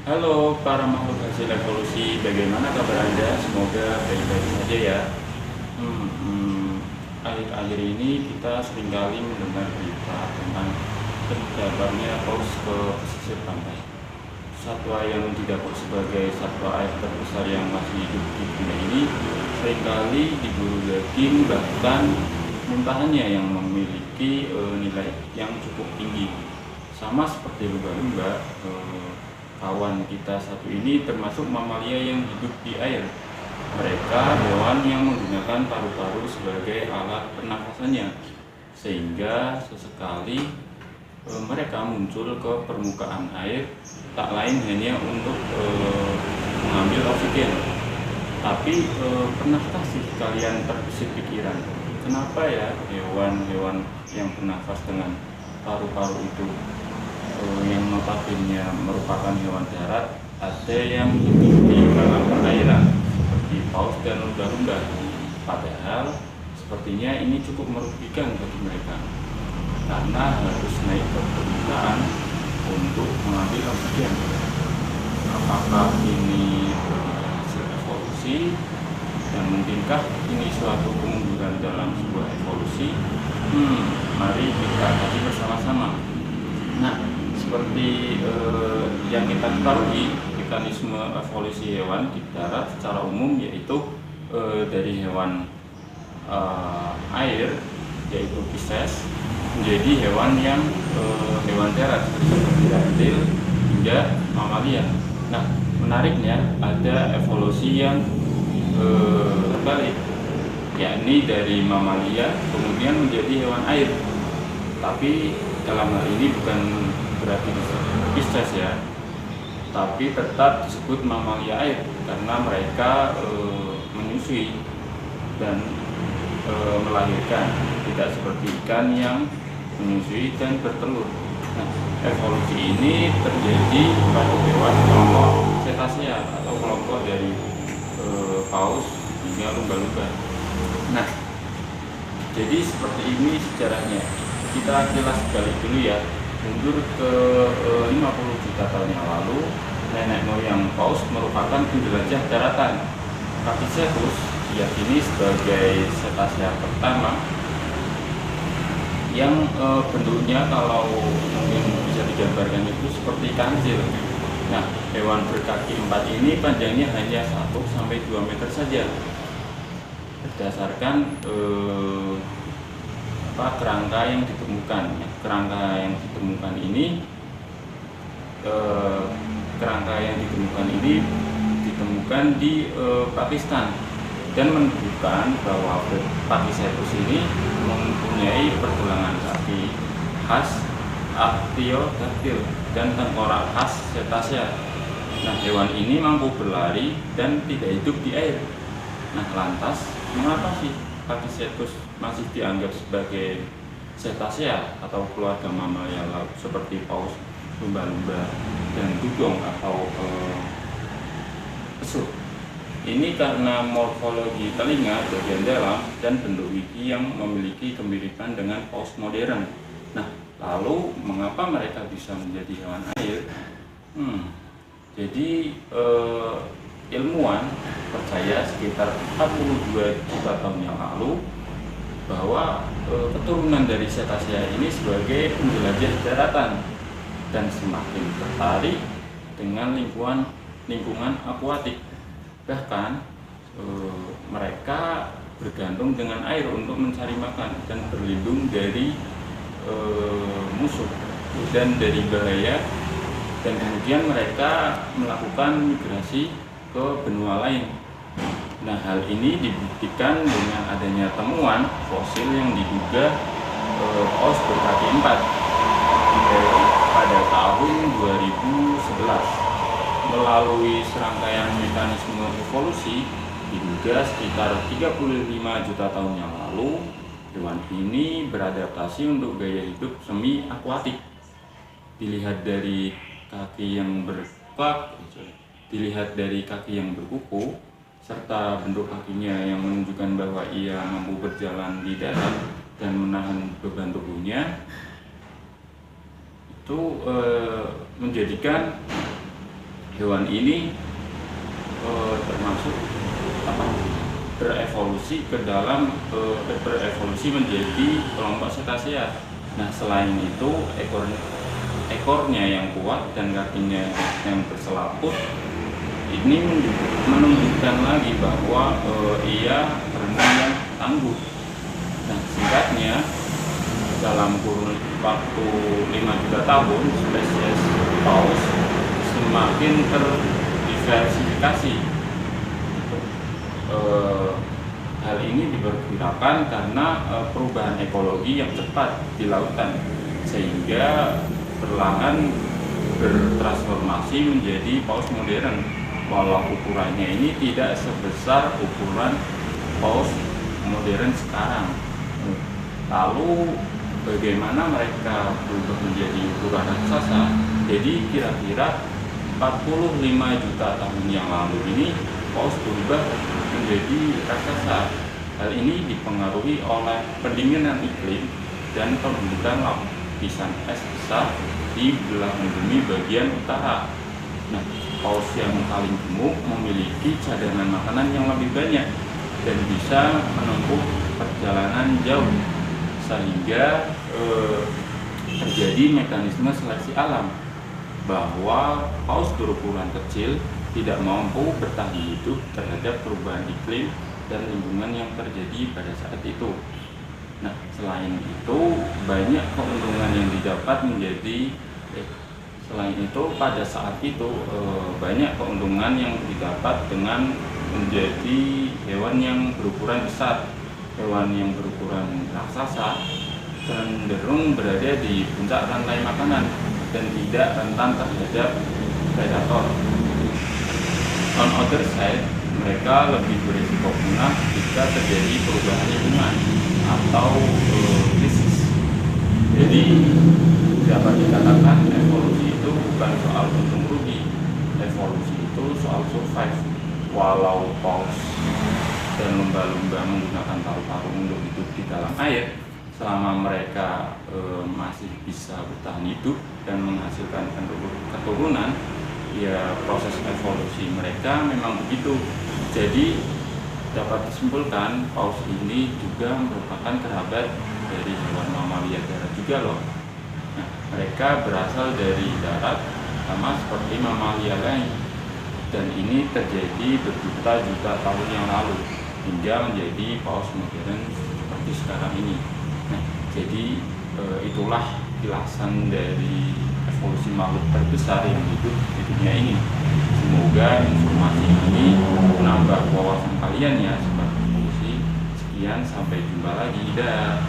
Halo para makhluk hasil evolusi, bagaimana kabar Anda? Semoga baik-baik saja ya. Akhir-akhir ini kita seringkali mendengar berita tentang terdaparnya paus ke pesisir pantai. Satwa yang didapuk sebagai satwa air terbesar yang masih hidup di dunia ini seringkali diburu daging, bahkan muntahannya yang memiliki nilai yang cukup tinggi. Sama seperti lumba-lumba, kawan kita satu ini termasuk mamalia yang hidup di air. Mereka hewan yang menggunakan paru-paru sebagai alat pernafasannya, sehingga sesekali mereka muncul ke permukaan air, tak lain hanya untuk mengambil oksigen. Tapi pernahkah sih kalian terbesit pikiran, kenapa ya hewan-hewan yang bernafas dengan paru-paru itu yang notabene merupakan hewan darat ada yang hidup di dalam perairan seperti paus dan lumba-lumba, padahal sepertinya ini cukup merugikan bagi mereka karena harus naik ke permukaan untuk mengambil oksigen. Apakah ini hasil evolusi dan mungkinkah ini suatu kemunduran dalam sebuah evolusi? Mari kita kaji bersama-sama. Nah, seperti yang kita ketahui, mekanisme evolusi hewan di darat secara umum yaitu dari hewan air, yaitu Pisces, menjadi hewan yang hewan darat seperti reptil hingga mamalia. Nah, menariknya ada evolusi yang terbalik, yakni dari mamalia kemudian menjadi hewan air. Tapi dalam hal ini bukan berarti Pisces ya, tapi tetap disebut mamalia air karena mereka menyusui dan melahirkan, tidak seperti ikan yang menyusui dan bertelur. Nah, evolusi ini terjadi pada hewan kelompok cetacea atau kelompok dari paus hingga lumba-lumba. Nah, jadi seperti ini sejarahnya. Kita kilas balik dulu ya, mundur ke 50 juta tahun yang lalu. Nenek moyang paus merupakan penjelajah daratan. Pakicetus diyakini sebagai cetacea pertama yang bentuknya kalau mungkin bisa digambarkan itu seperti kancil. Nah, hewan berkaki 4 ini panjangnya hanya 1-2 meter saja. Berdasarkan kerangka yang ditemukan. Kerangka yang ditemukan ini ditemukan di Pakistan dan menunjukkan bahwa Pakicetus ini mempunyai pergelangan kaki khas Artiodactyl dan tengkorak khas cetacea. Nah, hewan ini mampu berlari dan tidak hidup di air. Nah, lantas mengapa sih Pakicetus masih dianggap sebagai cetacea atau keluarga mamalia laut seperti paus, lumba-lumba, dan dugong atau pesut? Ini karena morfologi telinga bagian dalam dan bentuk gigi yang memiliki kemiripan dengan paus modern. Nah, lalu mengapa mereka bisa menjadi hewan air? Jadi ilmuwan percaya sekitar 42 juta tahun yang lalu bahwa keturunan dari cetacea ini sebagai penjelajah daratan dan semakin tertarik dengan lingkungan akuatik. Bahkan mereka bergantung dengan air untuk mencari makan dan berlindung dari musuh dan dari bahaya, dan kemudian mereka melakukan migrasi ke benua lain. Nah, hal ini dibuktikan dengan adanya temuan fosil yang diduga paus berkaki 4 pada tahun 2011. Melalui serangkaian mekanisme evolusi, diduga sekitar 35 juta tahun yang lalu, hewan ini beradaptasi untuk gaya hidup semi akuatik. Dilihat dari kaki yang berkuku serta bentuk kakinya yang menunjukkan bahwa ia mampu berjalan di darat dan menahan beban tubuhnya, itu menjadikan hewan ini termasuk apa, berevolusi ke dalam berevolusi menjadi kelompok cetacea. Nah, selain itu ekornya yang kuat dan kakinya yang berselaput ini menunjukkan lagi bahwa ia berenang yang tangguh. Nah, singkatnya dalam kurun waktu 5 juta tahun spesies paus semakin terdiversifikasi. Hal ini diperkirakan karena perubahan ekologi yang cepat di lautan, sehingga perlahan bertransformasi menjadi paus modern, walau ukurannya ini tidak sebesar ukuran paus modern sekarang. Lalu bagaimana mereka berubah menjadi ukuran raksasa? Jadi kira-kira 45 juta tahun yang lalu ini paus berubah menjadi raksasa. Hal ini dipengaruhi oleh pendinginan iklim dan pembentukan lapisan es besar di belahan bumi bagian utara. Nah, paus yang paling gemuk memiliki cadangan makanan yang lebih banyak dan bisa menempuh perjalanan jauh, sehingga terjadi mekanisme seleksi alam bahwa paus berukuran kecil tidak mampu bertahan hidup terhadap perubahan iklim dan lingkungan yang terjadi pada saat itu. Nah, selain itu banyak keuntungan yang didapat pada saat itu banyak keuntungan yang didapat dengan menjadi hewan yang berukuran besar. Hewan yang berukuran raksasa cenderung berada di puncak rantai makanan dan tidak rentan terhadap predator. On other side, mereka lebih berisiko punah jika terjadi perubahan lingkungan atau krisis. Jadi dapat dikatakan evolusi itu bukan soal untung rugi, evolusi itu soal survive. Walau paus dan lumba-lumba menggunakan paru-paru untuk hidup di dalam air, selama mereka masih bisa bertahan hidup dan menghasilkan keturunan, ya proses evolusi mereka memang begitu. Jadi dapat disimpulkan paus ini juga merupakan kerabat dari hewan mamalia darat juga loh. Nah, mereka berasal dari darat sama seperti mamalia lain, dan ini terjadi berjuta-juta tahun yang lalu hingga menjadi paus modern seperti sekarang ini. Nah, jadi itulah kilasan dari evolusi makhluk terbesar yang hidup di dunia ini. Semoga informasi ini menambah wawasan kalian ya sobat evolusi. Sekian, sampai jumpa lagi. Dah.